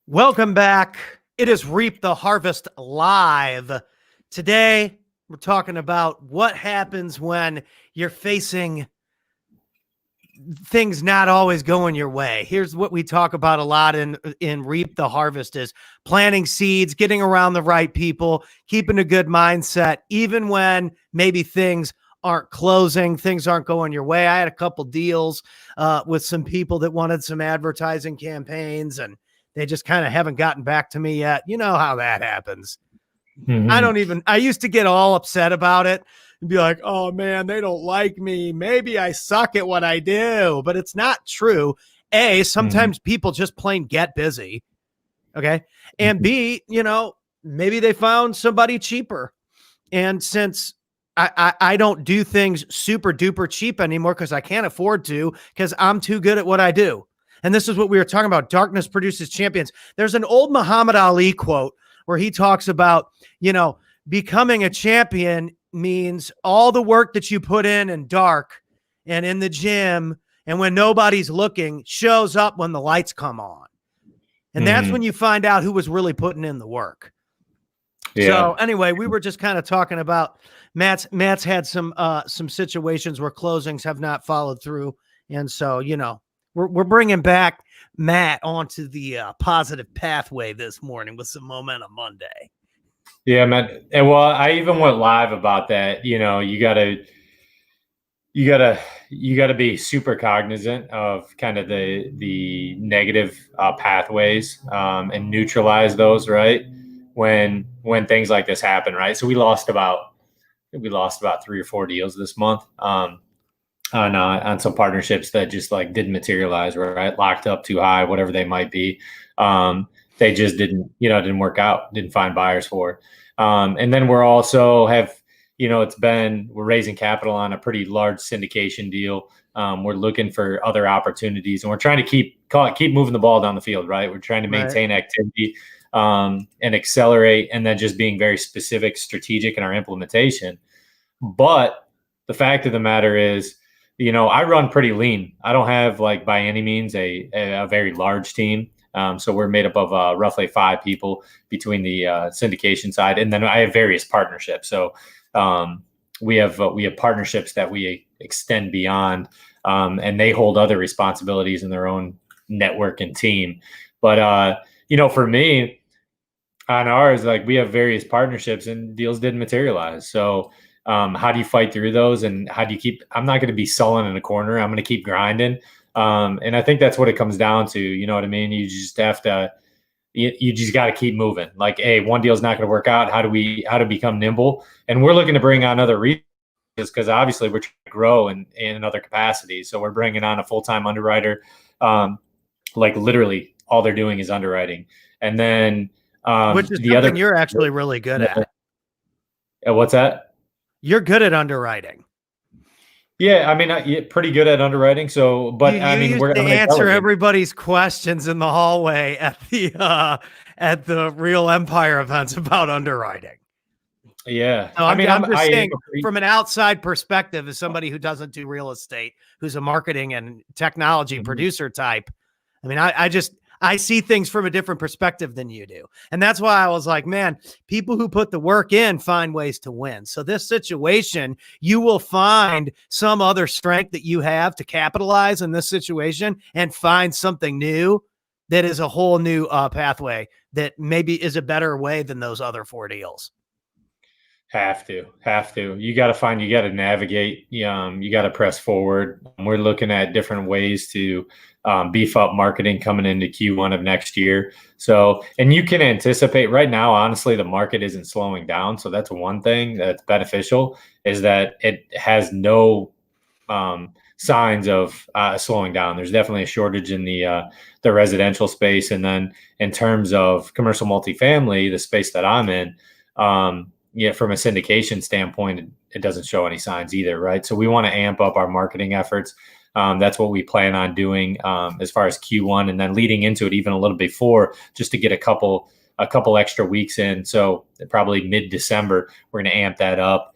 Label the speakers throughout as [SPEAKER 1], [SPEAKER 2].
[SPEAKER 1] Welcome back. It is Reap the Harvest Live. Today, we're talking about what happens when you're facing things not always going your way. Here's what we talk about a lot in Reap the Harvest is planting seeds, getting around the right people, keeping a good mindset, even when maybe things aren't closing, things aren't going your way. I had a couple deals with some people that wanted some advertising campaigns, and they just kind of haven't gotten back to me yet. You know how that happens. I used to get all upset about it and be like, oh man, they don't like me. Maybe I suck at what I do, but it's not true. A, sometimes people just plain get busy. Okay. And B, maybe they found somebody cheaper. And since I don't do things super duper cheap anymore because I can't afford to, because I'm too good at what I do. And this is what we were talking about. Darkness produces champions. There's an old Muhammad Ali quote where he talks about, becoming a champion means all the work that you put in dark and in the gym and when nobody's looking shows up when the lights come on. And that's when you find out who was really putting in the work. Yeah. So anyway, we were just kind of talking about Matt's had some situations where closings have not followed through. And so, we're bringing back Matt onto the positive pathway this morning with some Momentum Monday.
[SPEAKER 2] Yeah, man. And well, I even went live about that. You gotta be super cognizant of kind of the negative pathways and neutralize those, right? When things like this happen, right? So we lost about 3 or 4 deals this month. On some partnerships that just like didn't materialize, right? Locked up too high, whatever they might be. They just didn't work out, didn't find buyers for. And then we're also we're raising capital on a pretty large syndication deal. We're looking for other opportunities, and we're trying to keep moving the ball down the field, right? We're trying to maintain activity and accelerate, and then just being very specific, strategic in our implementation. But the fact of the matter is, I run pretty lean. I don't have by any means a very large team. So we're made up of roughly 5 people between the syndication side, and then I have various partnerships. So we have partnerships that we extend beyond, and they hold other responsibilities in their own network and team. But for me, on ours, we have various partnerships, and deals didn't materialize. So how do you fight through those, and how do you I'm not going to be sullen in a corner. I'm going to keep grinding. And I think that's what it comes down to. You know what I mean? You just have to, you just got to keep moving. Hey, one deal's not going to work out. How to become nimble? And we're looking to bring on other resources because obviously we're trying to grow in other capacities. So we're bringing on a full-time underwriter. Literally all they're doing is underwriting. And then,
[SPEAKER 1] which is something you're actually really good at.
[SPEAKER 2] What's that?
[SPEAKER 1] You're good at underwriting.
[SPEAKER 2] Yeah, I mean, pretty good at underwriting. So, but
[SPEAKER 1] we're going to answer everybody's questions in the hallway at the Real Empire events about underwriting.
[SPEAKER 2] Yeah,
[SPEAKER 1] so I'm just saying, from an outside perspective, as somebody who doesn't do real estate, who's a marketing and technology producer type, I see things from a different perspective than you do. And that's why I was like, man, people who put the work in find ways to win. So this situation, you will find some other strength that you have to capitalize in this situation and find something new that is a whole new pathway that maybe is a better way than those other 4 deals.
[SPEAKER 2] Have to. You got to navigate. You got to press forward. We're looking at different ways to beef up marketing coming into Q1 of next year. So, and you can anticipate right now, honestly, the market isn't slowing down. So that's one thing that's beneficial, is that it has no signs of slowing down. There's definitely a shortage in the residential space. And then in terms of commercial multifamily, the space that I'm in, from a syndication standpoint, it doesn't show any signs either, right? So we want to amp up our marketing efforts. That's what we plan on doing as far as Q1, and then leading into it even a little before, just to get a couple extra weeks in. So probably mid-December, we're going to amp that up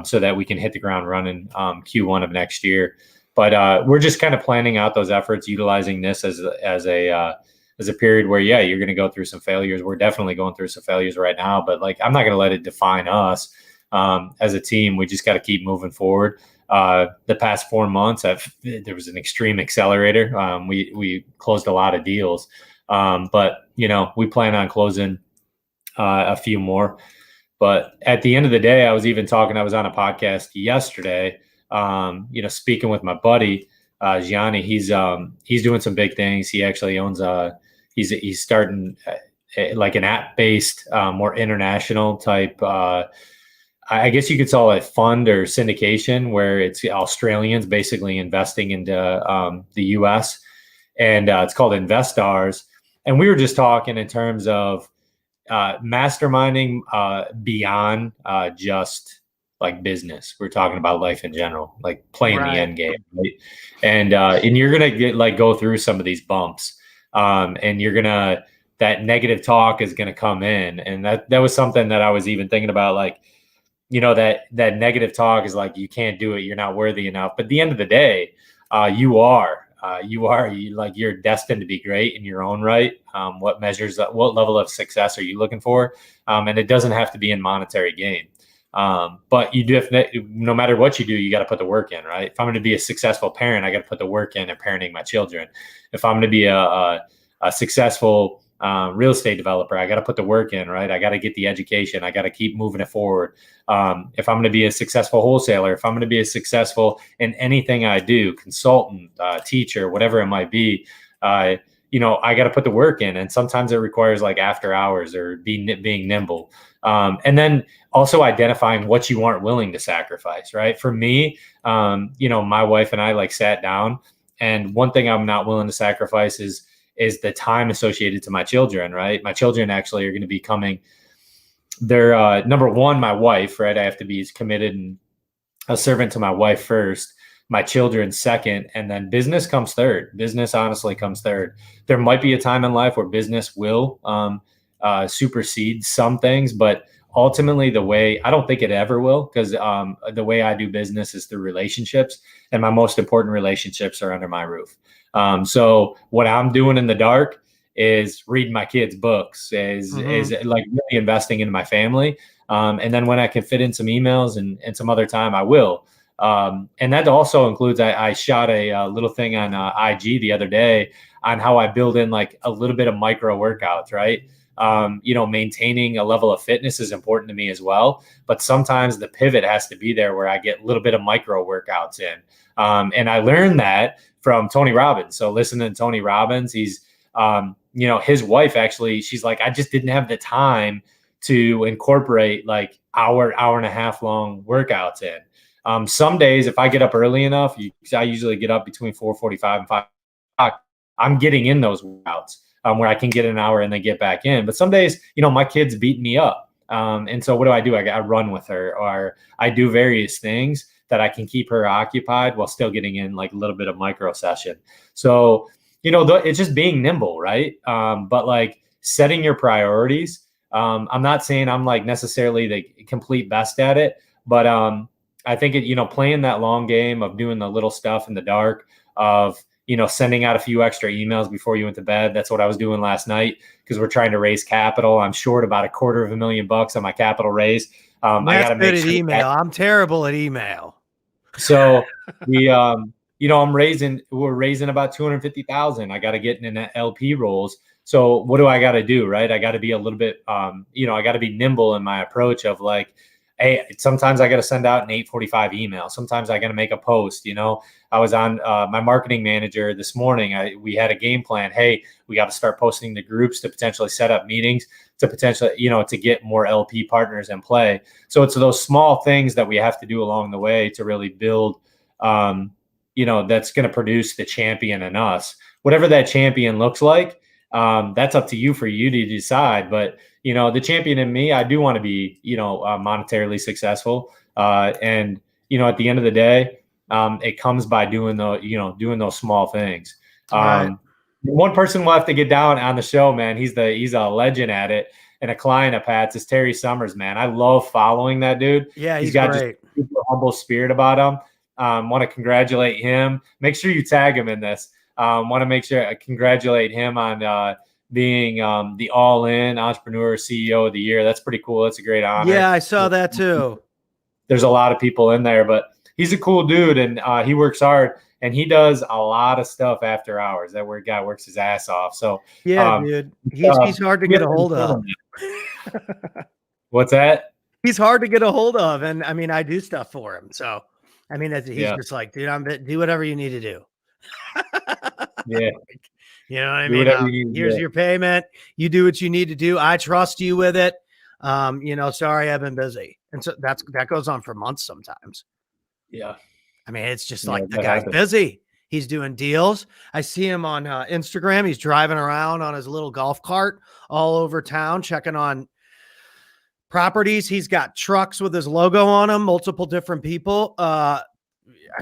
[SPEAKER 2] so that we can hit the ground running Q1 of next year. But we're just kind of planning out those efforts, utilizing this as a there's a period where, yeah, you're going to go through some failures. We're definitely going through some failures right now, but like, I'm not going to let it define us as a team. We just got to keep moving forward. The past 4 months, there was an extreme accelerator. We closed a lot of deals, but we plan on closing a few more. But at the end of the day, I was on a podcast yesterday, speaking with my buddy, Gianni. He's doing some big things. He actually owns he's starting like an app-based, more international type, I guess you could call it fund or syndication, where it's Australians basically investing into the US, and it's called Investars. And we were just talking in terms of masterminding beyond just like business. We're talking about life in general, like playing the end game, right? And you're gonna go through some of these bumps, and that negative talk is gonna come in, and that was something that I was even thinking about, like, that negative talk is like, you can't do it, you're not worthy enough. But at the end of the day, you're destined to be great in your own right. What level of success are you looking for? And it doesn't have to be in monetary gain. But you do, no matter what you do, you got to put the work in, right? If I'm going to be a successful parent, I got to put the work in parenting my children. If I'm going to be a successful real estate developer, I got to put the work in, right? I got to get the education. I got to keep moving it forward. If I'm going to be a successful wholesaler, if I'm going to be a successful in anything I do, consultant, teacher, whatever it might be, I got to put the work in. And sometimes it requires like after hours or being nimble. And then also identifying what you aren't willing to sacrifice, right? For me, my wife and I like sat down, and one thing I'm not willing to sacrifice is the time associated to my children, right? My children actually are going to be coming. They're number one, my wife, right? I have to be committed and a servant to my wife first, my children second, and then business comes third. Business honestly comes third. There might be a time in life where business will supersede some things, but ultimately I don't think it ever will, because the way I do business is through relationships, and my most important relationships are under my roof. So what I'm doing in the dark is reading my kids' books, is like really investing into my family. And then when I can fit in some emails and some other time, I will. And that also includes, I shot a little thing on IG the other day on how I build in like a little bit of micro workouts, right? Maintaining a level of fitness is important to me as well. But sometimes the pivot has to be there where I get a little bit of micro workouts in. And I learned that from Tony Robbins. So listening to Tony Robbins, he's, his wife actually, she's like, I just didn't have the time to incorporate like hour and a half long workouts in. Some days, if I get up early enough, I usually get up between 4:45 and 5 o'clock, I'm getting in those workouts where I can get an hour and then get back in. But some days, my kids beat me up. And so what do? I run with her, or I do various things that I can keep her occupied while still getting in like a little bit of micro session. So, it's just being nimble, right? But like setting your priorities. I'm not saying I'm like necessarily the complete best at it, but I think playing that long game of doing the little stuff in the dark, of sending out a few extra emails before you went to bed. That's what I was doing last night, because we're trying to raise capital. I'm short about $250,000 on my capital raise. I got to make sure
[SPEAKER 1] email. I'm terrible at email.
[SPEAKER 2] So we're raising about 250,000. I got to get in LP roles. So what do I got to do? Right. I got to be a little bit, I got to be nimble in my approach of like, hey, sometimes I got to send out an 8:45 email. Sometimes I got to make a post. I was on my marketing manager this morning. We had a game plan. Hey, we got to start posting the groups to potentially set up meetings to potentially, to get more LP partners in play. So it's those small things that we have to do along the way to really build, that's going to produce the champion in us. Whatever that champion looks like, that's up to you for you to decide. But the champion in me, I do want to be, monetarily successful. And, at the end of the day, it comes by doing those small things.
[SPEAKER 1] Right.
[SPEAKER 2] One person will have to get down on the show, man. He's a legend at it. And a client of Pat's is Terry Summers, man. I love following that dude.
[SPEAKER 1] Yeah,
[SPEAKER 2] he's got
[SPEAKER 1] great.
[SPEAKER 2] Just a super humble spirit about him. Want to congratulate him. Make sure you tag him in this. Want to make sure I congratulate him on being the all-in entrepreneur CEO of the year. That's pretty cool. That's a great honor.
[SPEAKER 1] Yeah, I saw that too.
[SPEAKER 2] There's a lot of people in there, but he's a cool dude, and he works hard, and he does a lot of stuff after hours. That guy works his ass off. So
[SPEAKER 1] yeah, dude, he's hard to get a hold of.
[SPEAKER 2] What's that?
[SPEAKER 1] He's hard to get a hold of, and I mean, I do stuff for him. So, I mean, he's just like, dude, do whatever you need to do.
[SPEAKER 2] Yeah.
[SPEAKER 1] You know what I mean? Here's your payment. You do what you need to do. I trust you with it. Sorry, I've been busy. And so that goes on for months sometimes.
[SPEAKER 2] Yeah.
[SPEAKER 1] I mean, it's just like the guy's busy. He's doing deals. I see him on Instagram. He's driving around on his little golf cart all over town, checking on properties. He's got trucks with his logo on them, multiple different people. I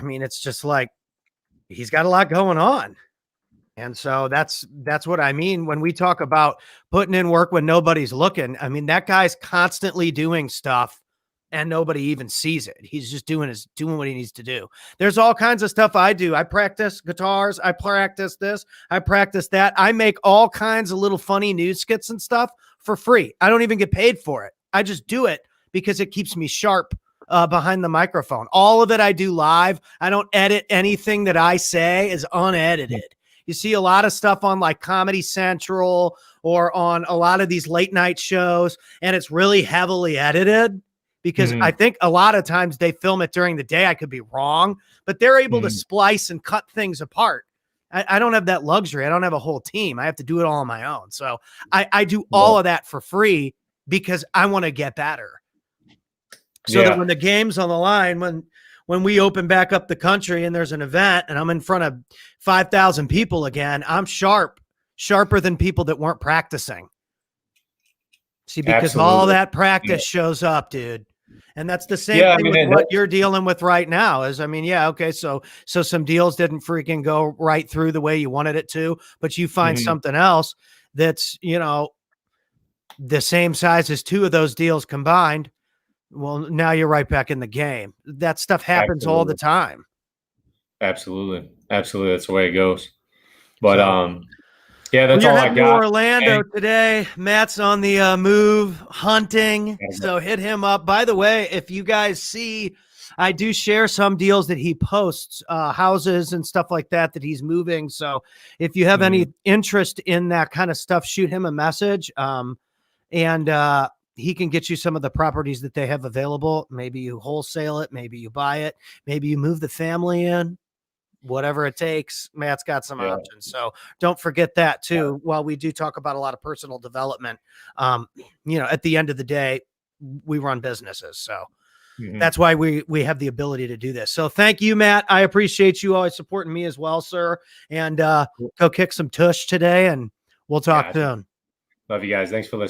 [SPEAKER 1] mean, it's just like he's got a lot going on. And so that's what I mean when we talk about putting in work when nobody's looking. I mean, that guy's constantly doing stuff and nobody even sees it. He's just doing what he needs to do. There's all kinds of stuff I do. I practice guitars. I practice this. I practice that. I make all kinds of little funny news skits and stuff for free. I don't even get paid for it. I just do it because it keeps me sharp behind the microphone. All of it I do live. I don't edit anything that I say is unedited. You see a lot of stuff on like Comedy Central or on a lot of these late night shows, and it's really heavily edited because I think a lot of times they film it during the day. I could be wrong, but they're able to splice and cut things apart. I don't have that luxury. I don't have a whole team. I have to do it all on my own. So I do all of that for free because I want to get better. So that when the game's on the line, when we open back up the country and there's an event and I'm in front of 5,000 people again, I'm sharper than people that weren't practicing. See, because all that practice shows up, dude. And that's the same thing with what you're dealing with right now is, I mean, okay. So some deals didn't freaking go right through the way you wanted it to, but you find something else that's, the same size as two of those deals combined. Well, now you're right back in the game. That stuff happens all the time.
[SPEAKER 2] Absolutely. That's the way it goes. But that's all I got.
[SPEAKER 1] Orlando today. Matt's on the move hunting, so hit him up. By the way, if you guys see, I do share some deals that he posts, houses and stuff like that he's moving. So if you have any interest in that kind of stuff, shoot him a message. And he can get you some of the properties that they have available. Maybe you wholesale it. Maybe you buy it. Maybe you move the family in, whatever it takes. Matt's got some options. So don't forget that too. While we do talk about a lot of personal development, at the end of the day, we run businesses. So that's why we have the ability to do this. So thank you, Matt. I appreciate you always supporting me as well, sir. And go kick some tush today and we'll talk soon.
[SPEAKER 2] Love you guys. Thanks for listening.